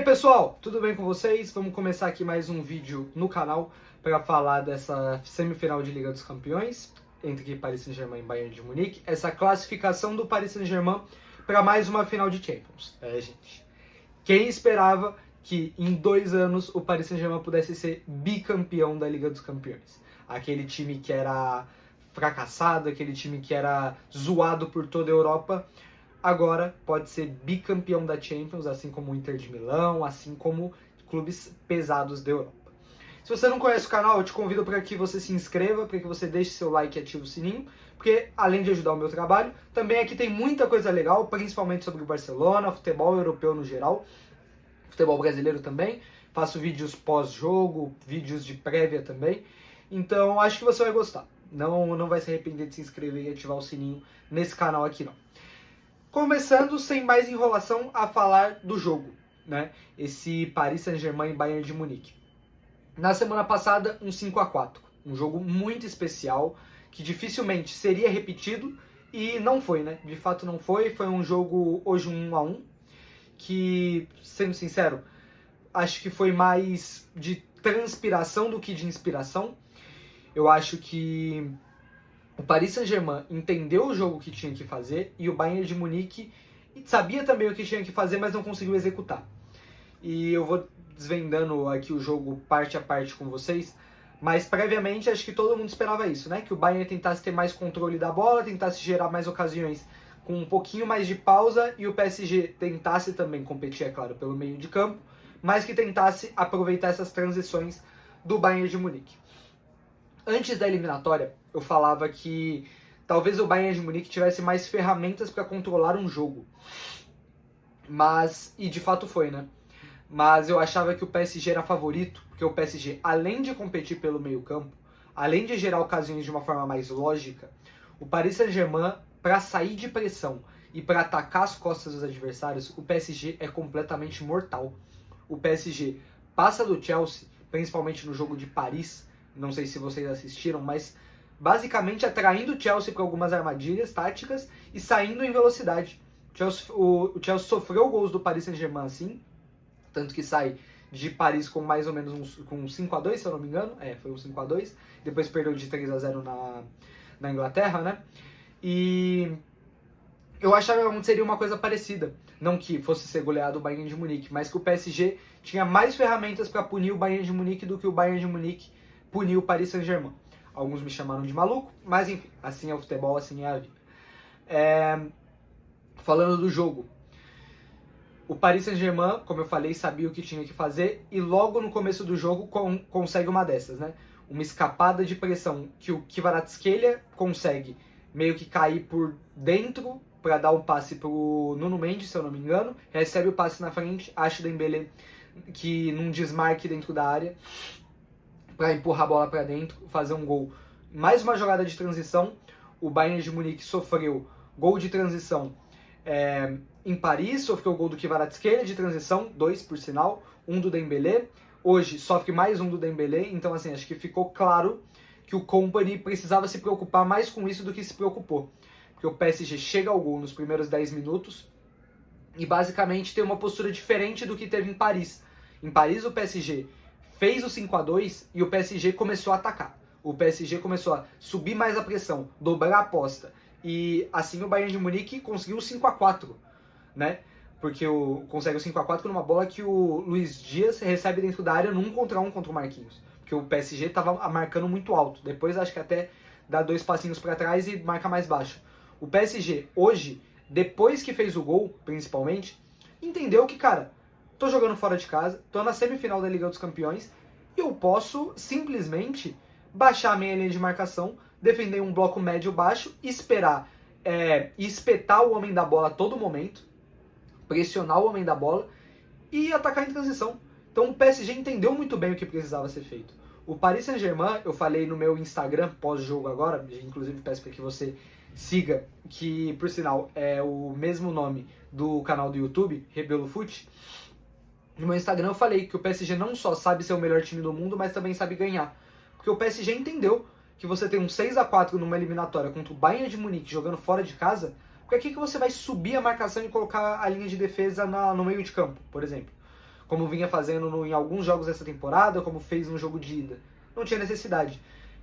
pessoal, tudo bem com vocês? Vamos começar aqui mais um vídeo no canal para falar dessa semifinal de Liga dos Campeões entre Paris Saint-Germain e Bayern de Munique, essa classificação do Paris Saint-Germain para mais uma final de Champions. Gente, quem esperava que em 2 anos o Paris Saint-Germain pudesse ser bicampeão da Liga dos Campeões? Aquele time que era fracassado, aquele time que era zoado por toda a Europa, agora pode ser bicampeão da Champions, assim como o Inter de Milão, assim como clubes pesados da Europa. Se você não conhece o canal, eu te convido para que você se inscreva, para que você deixe seu like e ative o sininho, porque além de ajudar o meu trabalho, também aqui tem muita coisa legal, principalmente sobre o Barcelona, futebol europeu no geral, futebol brasileiro também. Faço vídeos pós-jogo, vídeos de prévia também, então acho que você vai gostar. Não vai se arrepender de se inscrever e ativar o sininho nesse canal aqui não. Começando, sem mais enrolação, a falar do jogo, né? Esse Paris Saint-Germain e Bayern de Munique. Na semana passada, um 5-4. Um jogo muito especial, que dificilmente seria repetido, e não foi, né? De fato não foi. Foi um jogo, hoje, um 1-1, que, sendo sincero, acho que foi mais de transpiração do que de inspiração. Eu acho que o Paris Saint-Germain entendeu o jogo que tinha que fazer e o Bayern de Munique sabia também o que tinha que fazer, mas não conseguiu executar. E eu vou desvendando aqui o jogo parte a parte com vocês, mas previamente acho que todo mundo esperava isso, né? Que o Bayern tentasse ter mais controle da bola, tentasse gerar mais ocasiões com um pouquinho mais de pausa e o PSG tentasse também competir, é claro, pelo meio de campo, mas que tentasse aproveitar essas transições do Bayern de Munique. Antes da eliminatória, eu falava que talvez o Bayern de Munique tivesse mais ferramentas para controlar um jogo. E de fato foi, né? Mas eu achava que o PSG era favorito, porque o PSG, além de competir pelo meio-campo, além de gerar ocasiões de uma forma mais lógica, o Paris Saint-Germain, para sair de pressão e para atacar as costas dos adversários, o PSG é completamente mortal. O PSG passa do Chelsea, principalmente no jogo de Paris. Não sei se vocês assistiram, mas basicamente atraindo o Chelsea para algumas armadilhas táticas e saindo em velocidade. O Chelsea sofreu gols do Paris Saint-Germain assim, tanto que sai de Paris com mais ou menos com 5-2, se eu não me engano. Foi um 5-2. Depois perdeu de 3-0 na Inglaterra, né? E eu achava que seria uma coisa parecida. Não que fosse ser goleado o Bayern de Munique, mas que o PSG tinha mais ferramentas para punir o Bayern de Munique do que o Bayern de Munique puniu o Paris Saint-Germain. Alguns me chamaram de maluco, mas enfim, assim é o futebol, assim é a vida. Falando do jogo, o Paris Saint-Germain, como eu falei, sabia o que tinha que fazer e logo no começo do jogo consegue uma dessas, né? Uma escapada de pressão que o Kvaratskhelia consegue meio que cair por dentro para dar um passe pro Nuno Mendes, se eu não me engano, recebe o passe na frente, acha o Dembélé que num desmarque dentro da área para empurrar a bola para dentro, fazer um gol. Mais uma jogada de transição, o Bayern de Munique sofreu gol de transição em Paris, sofreu o gol do Kvaratskhelia de transição, 2 por sinal, um do Dembélé, hoje sofre mais um do Dembélé, então assim, acho que ficou claro que o Kompany precisava se preocupar mais com isso do que se preocupou, porque o PSG chega ao gol nos primeiros 10 minutos e basicamente tem uma postura diferente do que teve em Paris. Em Paris o PSG fez o 5-2 e o PSG começou a atacar. O PSG começou a subir mais a pressão, dobrar a aposta. E assim o Bayern de Munique conseguiu o 5-4, né? Porque consegue o 5-4 numa bola que o Luiz Dias recebe dentro da área num contra um contra o Marquinhos. Porque o PSG estava marcando muito alto. Depois acho que até dá 2 passinhos para trás e marca mais baixo. O PSG hoje, depois que fez o gol, principalmente, entendeu que, cara, tô jogando fora de casa, tô na semifinal da Liga dos Campeões e eu posso simplesmente baixar a minha linha de marcação, defender um bloco médio-baixo, esperar e espetar o homem da bola a todo momento, pressionar o homem da bola e atacar em transição. Então o PSG entendeu muito bem o que precisava ser feito. O Paris Saint-Germain, eu falei no meu Instagram pós-jogo agora, inclusive peço para que você siga, que por sinal é o mesmo nome do canal do YouTube, Rebelo Fute. No meu Instagram eu falei que o PSG não só sabe ser o melhor time do mundo, mas também sabe ganhar. Porque o PSG entendeu que você tem um 6-4 numa eliminatória contra o Bayern de Munique jogando fora de casa, porque aqui que você vai subir a marcação e colocar a linha de defesa no meio de campo, por exemplo. como vinha fazendo em alguns jogos dessa temporada, como fez no jogo de ida. Não tinha necessidade.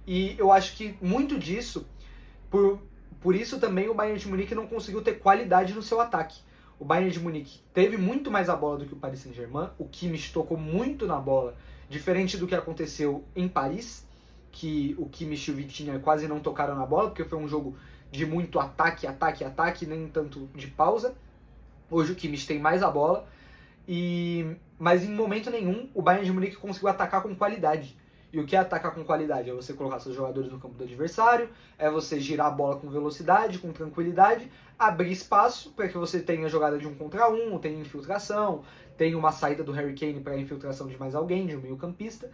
E eu acho que muito disso, por isso também o Bayern de Munique não conseguiu ter qualidade no seu ataque. O Bayern de Munique teve muito mais a bola do que o Paris Saint-Germain, o Kimmich tocou muito na bola, diferente do que aconteceu em Paris, que o Kimmich e o Vitinha quase não tocaram na bola, porque foi um jogo de muito ataque, ataque, ataque, nem tanto de pausa. Hoje o Kimmich tem mais a bola, mas em momento nenhum o Bayern de Munique conseguiu atacar com qualidade. E o que é atacar com qualidade? É você colocar seus jogadores no campo do adversário, é você girar a bola com velocidade, com tranquilidade, abrir espaço para que você tenha jogada de 1 contra 1, tenha infiltração, tenha uma saída do Harry Kane para infiltração de mais alguém, de um meio campista.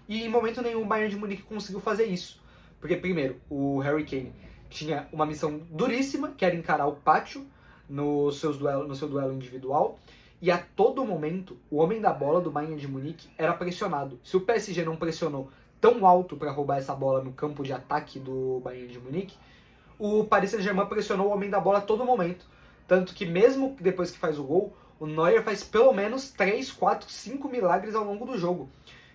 E em momento nenhum o Bayern de Munique conseguiu fazer isso. Porque, primeiro, o Harry Kane tinha uma missão duríssima, que era encarar o pátio no seu duelo individual. E a todo momento, o homem da bola do Bayern de Munique era pressionado. Se o PSG não pressionou tão alto para roubar essa bola no campo de ataque do Bayern de Munique, o Paris Saint-Germain pressionou o homem da bola a todo momento. Tanto que mesmo depois que faz o gol, o Neuer faz pelo menos 3, 4, 5 milagres ao longo do jogo.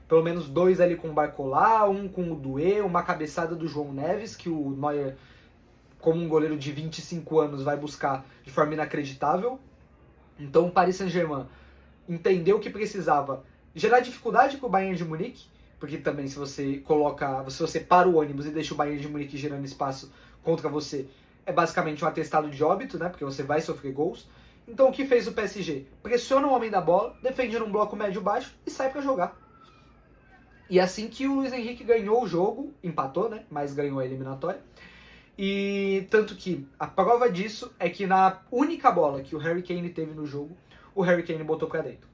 Pelo menos 2 ali com o Barcola, um com o Doué, uma cabeçada do João Neves, que o Neuer, como um goleiro de 25 anos, vai buscar de forma inacreditável. Então o Paris Saint-Germain entendeu que precisava gerar dificuldade para o Bayern de Munique, porque também se você para o ônibus e deixa o Bayern de Munique gerando espaço contra você, é basicamente um atestado de óbito, né? Porque você vai sofrer gols. Então o que fez o PSG? Pressiona o homem da bola, defende num bloco médio-baixo e sai para jogar. E assim que o Luiz Henrique ganhou o jogo, empatou, né? Mas ganhou a eliminatória. E tanto que a prova disso é que na única bola que o Harry Kane teve no jogo, o Harry Kane botou para dentro.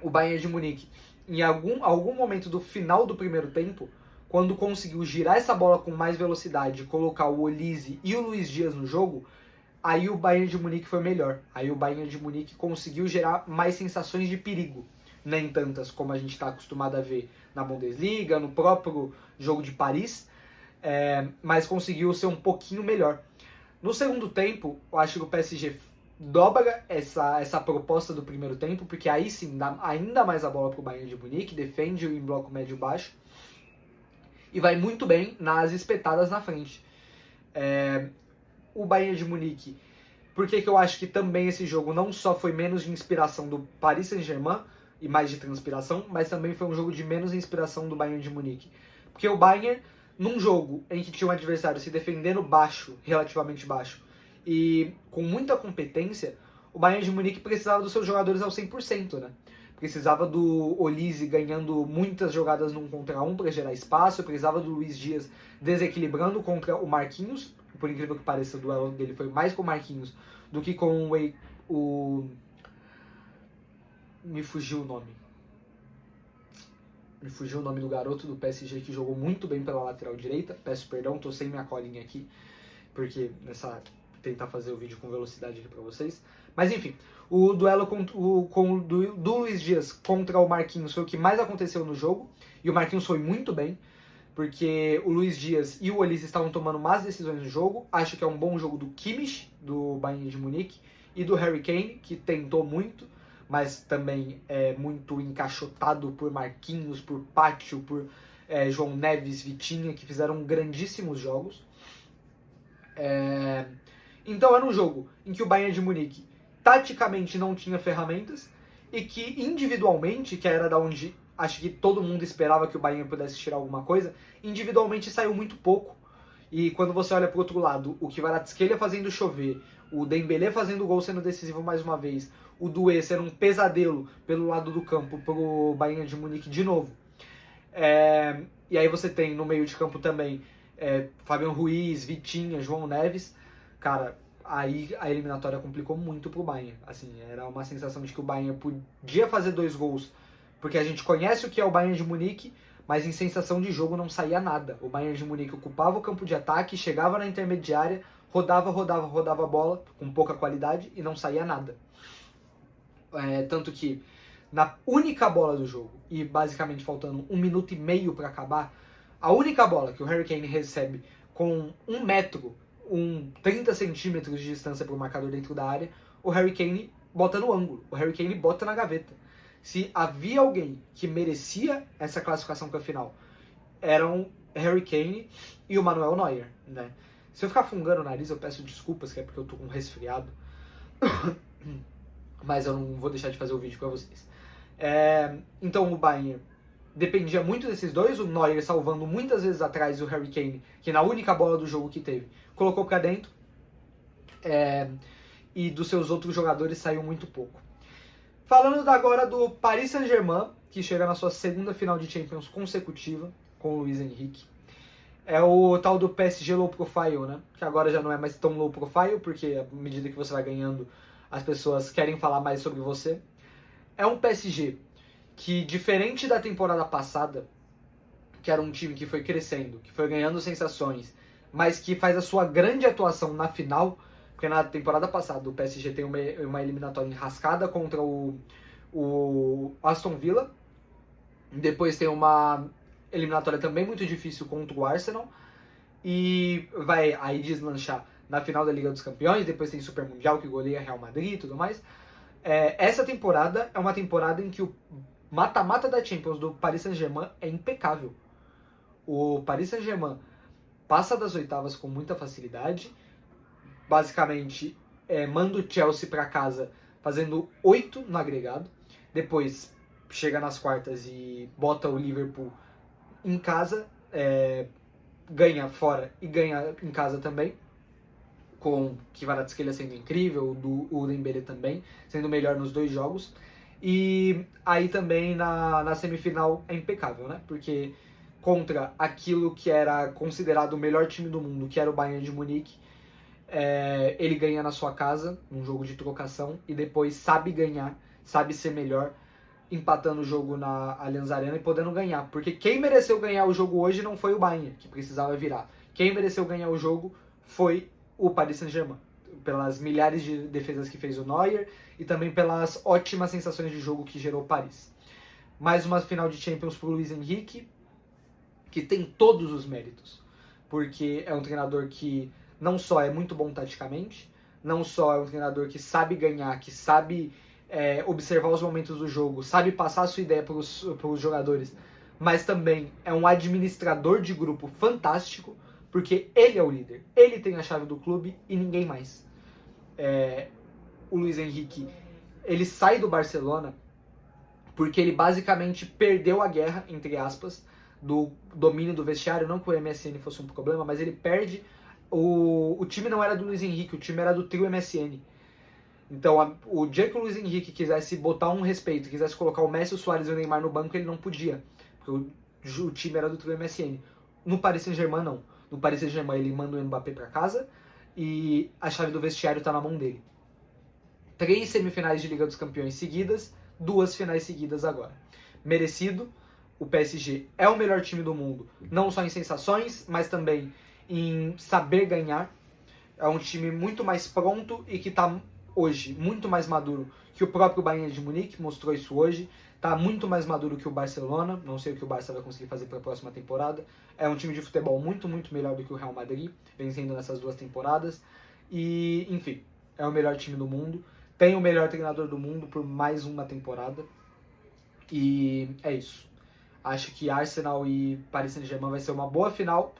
O Bayern de Munique, em algum momento do final do primeiro tempo, quando conseguiu girar essa bola com mais velocidade, colocar o Olise e o Luiz Dias no jogo, aí o Bayern de Munique foi melhor. Aí o Bayern de Munique conseguiu gerar mais sensações de perigo, nem tantas como a gente está acostumado a ver na Bundesliga, no próprio jogo de Paris, mas conseguiu ser um pouquinho melhor. No segundo tempo, eu acho que o PSG dobra essa proposta do primeiro tempo, porque aí sim dá ainda mais a bola para o Bayern de Munique, defende em bloco médio-baixo e vai muito bem nas espetadas na frente. O Bayern de Munique, por que eu acho que também esse jogo não só foi menos de inspiração do Paris Saint-Germain e mais de transpiração, mas também foi um jogo de menos inspiração do Bayern de Munique. Porque o Bayern, num jogo em que tinha um adversário se defendendo baixo, relativamente baixo, e com muita competência, o Bayern de Munique precisava dos seus jogadores ao 100%, né? Precisava do Olise ganhando muitas jogadas num contra um para gerar espaço, precisava do Luiz Dias desequilibrando contra o Marquinhos, por incrível que pareça, o duelo dele foi mais com o Marquinhos do que com o... Me fugiu o nome. Me fugiu o nome do garoto do PSG que jogou muito bem pela lateral direita. Peço perdão, tô sem minha colinha aqui, porque tentar fazer o vídeo com velocidade aqui pra vocês. Mas enfim, o duelo do Luiz Dias contra o Marquinhos foi o que mais aconteceu no jogo. E o Marquinhos foi muito bem, porque o Luiz Dias e o Olise estavam tomando más decisões no jogo. Acho que é um bom jogo do Kimmich, do Bayern de Munique, e do Harry Kane, que tentou muito, mas também é muito encaixotado por Marquinhos, por Pátio, por João Neves, Vitinha, que fizeram grandíssimos jogos. Então era um jogo em que o Bayern de Munique taticamente não tinha ferramentas e que individualmente, que era da onde acho que todo mundo esperava que o Bayern pudesse tirar alguma coisa, individualmente saiu muito pouco. E quando você olha pro outro lado, o Kvaratskhelia fazendo chover, o Dembélé fazendo gol sendo decisivo mais uma vez, o Doué sendo um pesadelo pelo lado do campo pro Bayern de Munique de novo. E aí você tem no meio de campo também Fabian Ruiz, Vitinha, João Neves. Cara, aí a eliminatória complicou muito pro Bayern. Assim, era uma sensação de que o Bayern podia fazer 2 gols, porque a gente conhece o que é o Bayern de Munique, mas em sensação de jogo não saía nada. O Bayern de Munique ocupava o campo de ataque, chegava na intermediária, rodava a bola com pouca qualidade e não saía nada. Tanto que na única bola do jogo, e basicamente faltando 1 minuto e meio para acabar, a única bola que o Harry Kane recebe com 1 metro, 30 centímetros de distância para o marcador dentro da área, o Harry Kane bota no ângulo, o Harry Kane bota na gaveta. Se havia alguém que merecia essa classificação para a final, eram Harry Kane e o Manuel Neuer, né? Se eu ficar fungando o nariz, eu peço desculpas, que é porque eu tô com um resfriado. Mas eu não vou deixar de fazer o vídeo para vocês. Então o Bayern dependia muito desses dois, o Neuer salvando muitas vezes atrás o Harry Kane, que na única bola do jogo que teve, colocou para dentro. E dos seus outros jogadores saiu muito pouco. Falando agora do Paris Saint-Germain, que chega na sua segunda final de Champions consecutiva, com o Luis Henrique. É o tal do PSG low profile, né? Que agora já não é mais tão low profile, porque à medida que você vai ganhando, as pessoas querem falar mais sobre você. É um PSG que, diferente da temporada passada, que era um time que foi crescendo, que foi ganhando sensações, mas que faz a sua grande atuação na final, porque na temporada passada o PSG tem uma eliminatória enrascada contra o Aston Villa, depois tem uma eliminatória também muito difícil contra o Arsenal, e vai aí deslanchar na final da Liga dos Campeões, depois tem Super Mundial que goleia Real Madrid e tudo mais. Essa temporada é uma temporada em que o mata-mata da Champions do Paris Saint-Germain é impecável. O Paris Saint-Germain passa das oitavas com muita facilidade, basicamente manda o Chelsea para casa fazendo 8 no agregado, depois chega nas quartas e bota o Liverpool em casa, ganha fora e ganha em casa também, com Kvaratskhelia sendo incrível, o Dembélé também, sendo melhor nos dois jogos. E aí também na semifinal é impecável, né? Porque contra aquilo que era considerado o melhor time do mundo, que era o Bayern de Munique, ele ganha na sua casa, num jogo de trocação, e depois sabe ganhar, sabe ser melhor, empatando o jogo na Allianz Arena e podendo ganhar. Porque quem mereceu ganhar o jogo hoje não foi o Bayern, que precisava virar. Quem mereceu ganhar o jogo foi o Paris Saint-Germain, pelas milhares de defesas que fez o Neuer e também pelas ótimas sensações de jogo que gerou o Paris. Mais uma final de Champions para o Luis Henrique, que tem todos os méritos, porque é um treinador que não só é muito bom taticamente, não só é um treinador que sabe ganhar, que sabe observar os momentos do jogo, sabe passar a sua ideia para os jogadores, mas também é um administrador de grupo fantástico, porque ele é o líder, ele tem a chave do clube e ninguém mais. O Luis Henrique, ele sai do Barcelona porque ele basicamente perdeu a guerra, entre aspas, do domínio do vestiário, não que o MSN fosse um problema, mas ele perde. O time não era do Luis Henrique, o time era do trio MSN. Então, o dia que o Luis Henrique quisesse botar um respeito, quisesse colocar o Messi, o Suárez e o Neymar no banco, ele não podia, porque o time era do trio MSN. No Paris Saint-Germain, não. No Paris Saint-Germain, ele manda o Mbappé para casa e a chave do vestiário está na mão dele. 3 semifinais de Liga dos Campeões seguidas, 2 finais seguidas agora. Merecido. O PSG é o melhor time do mundo, não só em sensações, mas também em saber ganhar. É um time muito mais pronto e que está hoje muito mais maduro que o próprio Bayern de Munique, mostrou isso hoje. Está muito mais maduro que o Barcelona, não sei o que o Barça vai conseguir fazer para a próxima temporada. É um time de futebol muito, muito melhor do que o Real Madrid, vencendo nessas 2 temporadas. E, enfim, é o melhor time do mundo. Tem o melhor treinador do mundo por mais uma temporada. E é isso. Acho que Arsenal e Paris Saint-Germain vai ser uma boa final.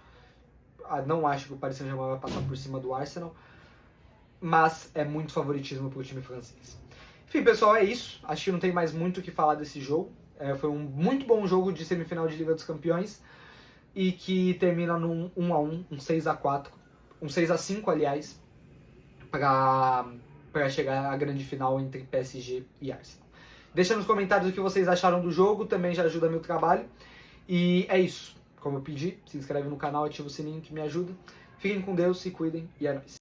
Não acho que o Paris Saint-Germain vai passar por cima do Arsenal, mas é muito favoritismo para o time francês. Enfim, pessoal, é isso. Acho que não tem mais muito o que falar desse jogo. Foi um muito bom jogo de semifinal de Liga dos Campeões e que termina num 1-1, um 6-4, um 6-5, aliás, para chegar à grande final entre PSG e Arsenal. Deixa nos comentários o que vocês acharam do jogo, também já ajuda meu trabalho. E é isso. Como eu pedi, se inscreve no canal, ativa o sininho que me ajuda. Fiquem com Deus, se cuidem e é nóis.